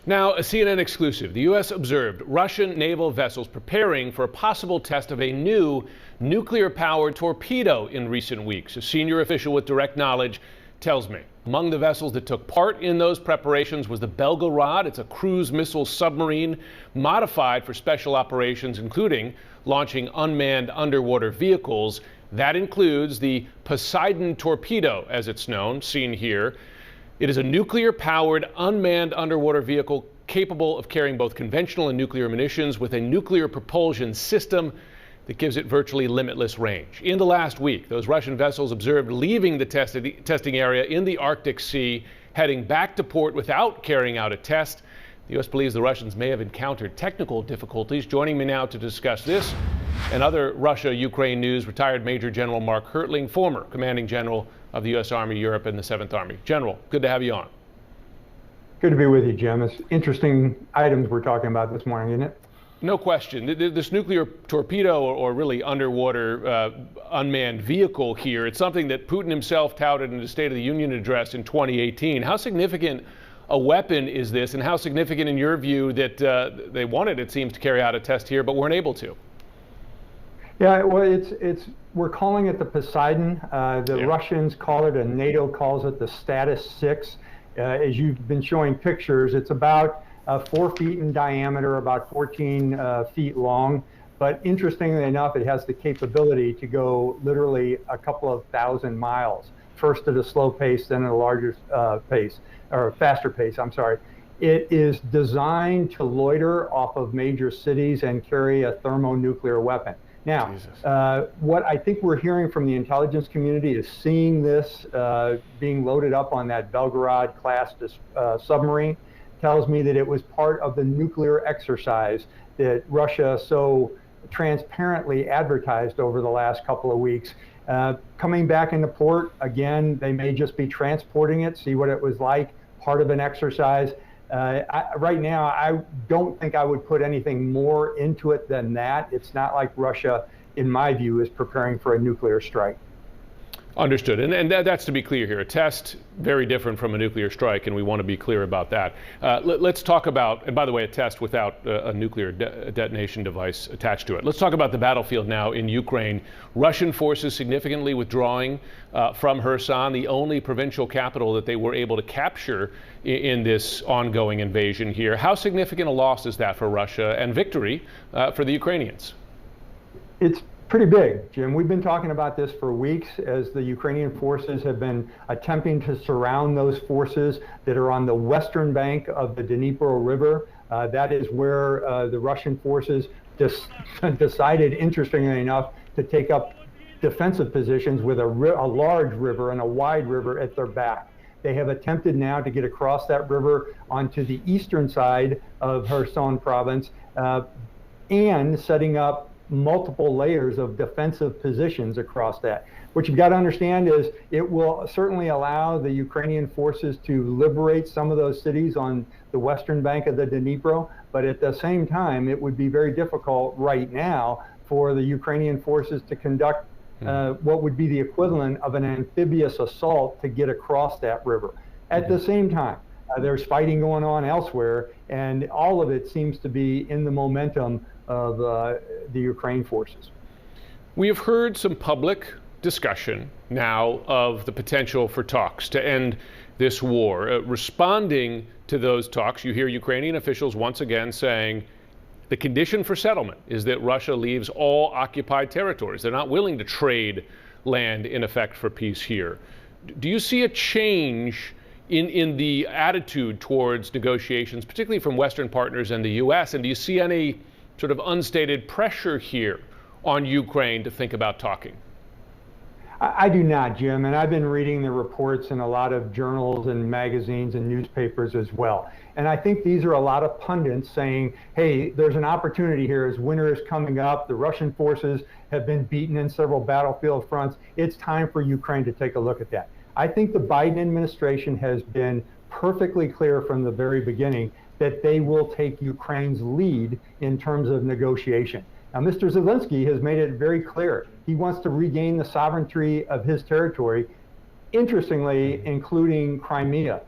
Now, a CNN exclusive. The U.S. observed Russian naval vessels preparing for a possible test of a new nuclear-powered torpedo in recent weeks. A senior official with direct knowledge tells me among the vessels that took part in those preparations was the Belgorod. It's a cruise missile submarine modified for special operations, including launching unmanned underwater vehicles. That includes the Poseidon torpedo, as it's known, seen here. It is a nuclear-powered, unmanned underwater vehicle capable of carrying both conventional and nuclear munitions with a nuclear propulsion system that gives it virtually limitless range. In the last week, those Russian vessels observed leaving the testing area in the Arctic Sea, heading back to port without carrying out a test. The U.S. believes the Russians may have encountered technical difficulties. Joining me now to discuss this and other Russia-Ukraine news, retired Major General Mark Hertling, former commanding general of the U.S. Army Europe and the 7th Army. General, good to have you on. Good to be with you, Jim. It's interesting items we're talking about this morning, isn't it? No question. This nuclear torpedo, or really underwater unmanned vehicle here, it's something that Putin himself touted in the State of the Union address in 2018. How significant a weapon is this, and how significant in your view that they wanted, it seems, to carry out a test here but weren't able to? Yeah, well, we're calling it the Poseidon. Russians call it, and NATO calls it the Status 6. As you've been showing pictures, it's about 4 feet in diameter, about 14 feet long. But interestingly enough, it has the capability to go literally a couple of thousand miles, first at a slow pace, then at a larger pace, or faster pace, I'm sorry. It is designed to loiter off of major cities and carry a thermonuclear weapon. Now, what I think we're hearing from the intelligence community is seeing this being loaded up on that Belgorod-class submarine tells me that it was part of the nuclear exercise that Russia so transparently advertised over the last couple of weeks. Coming back into port, again, they may just be transporting it, see what it was like, part of an exercise. Right now, I don't think I would put anything more into it than that. It's not like Russia, in my view, is preparing for a nuclear strike. Understood. And that's to be clear here. A test, very different from a nuclear strike, and we want to be clear about that. Let's talk about, and by the way, a test without a nuclear detonation device attached to it. Let's talk about the battlefield now in Ukraine. Russian forces significantly withdrawing from Kherson, the only provincial capital that they were able to capture in this ongoing invasion here. How significant a loss is that for Russia, and victory for the Ukrainians? It's pretty big, Jim. We've been talking about this for weeks as the Ukrainian forces have been attempting to surround those forces that are on the western bank of the Dnipro River. That is where the Russian forces decided, interestingly enough, to take up defensive positions with a large river and a wide river at their back. They have attempted now to get across that river onto the eastern side of Kherson province and setting up multiple layers of defensive positions across that. What you've got to understand is it will certainly allow the Ukrainian forces to liberate some of those cities on the western bank of the Dnipro, but at the same time, it would be very difficult right now for the Ukrainian forces to conduct what would be the equivalent of an amphibious assault to get across that river. At the same time, there's fighting going on elsewhere, and all of it seems to be in the momentum of the Ukraine forces. We have heard some public discussion now of the potential for talks to end this war. Responding to those talks, you hear Ukrainian officials once again saying the condition for settlement is that Russia leaves all occupied territories. They're not willing to trade land, in effect, for peace here. Do you see a change in the attitude towards negotiations, particularly from Western partners and the U.S., and do you see any sort of unstated pressure here on Ukraine to think about talking? I do not, Jim, and I've been reading the reports in a lot of journals and magazines and newspapers as well. And I think these are a lot of pundits saying, hey, there's an opportunity here as winter is coming up. The Russian forces have been beaten in several battlefield fronts. It's time for Ukraine to take a look at that. I think the Biden administration has been perfectly clear from the very beginning that they will take Ukraine's lead in terms of negotiation. Now, Mr. Zelensky has made it very clear. He wants to regain the sovereignty of his territory, interestingly, including Crimea,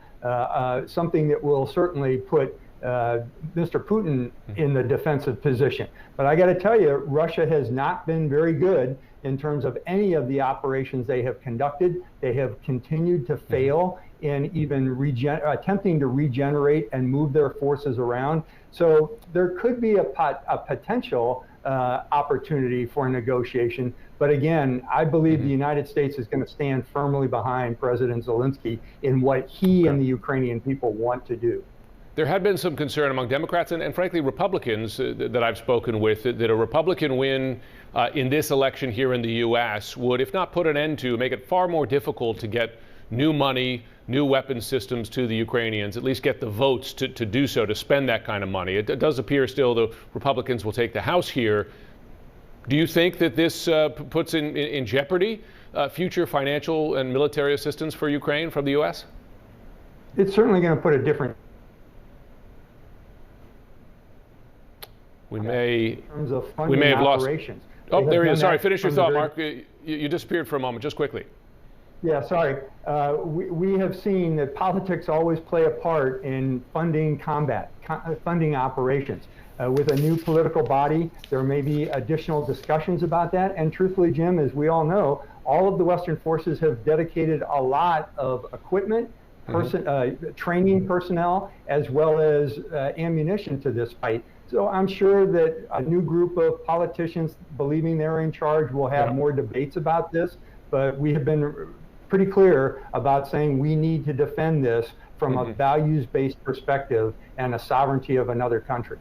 something that will certainly put Mr. Putin in the defensive position. But I got to tell you, Russia has not been very good in terms of any of the operations they have conducted. They have continued to fail in even attempting to regenerate and move their forces around. So there could be a potential opportunity for negotiation. But again, I believe the United States is going to stand firmly behind President Zelensky in what he and the Ukrainian people want to do. There had been some concern among Democrats and frankly, Republicans that I've spoken with that a Republican win in this election here in the U.S. would, if not put an end to, make it far more difficult to get new money, new weapon systems to the Ukrainians, at least get the votes to do so, to spend that kind of money. It does appear still the Republicans will take the House here. Do you think that this puts in jeopardy future financial and military assistance for Ukraine from the U.S.? It's certainly going to put a different... We may have lost. Operations. Oh, there he is. Sorry, finish your thought, Mark. You disappeared for a moment. Just quickly. Yeah, sorry. We have seen that politics always play a part in funding funding operations. With a new political body, there may be additional discussions about that. And truthfully, Jim, as we all know, all of the Western forces have dedicated a lot of equipment, training personnel, as well as ammunition to this fight. So I'm sure that a new group of politicians believing they're in charge will have more debates about this, but we have been pretty clear about saying we need to defend this from a values-based perspective and a sovereignty of another country.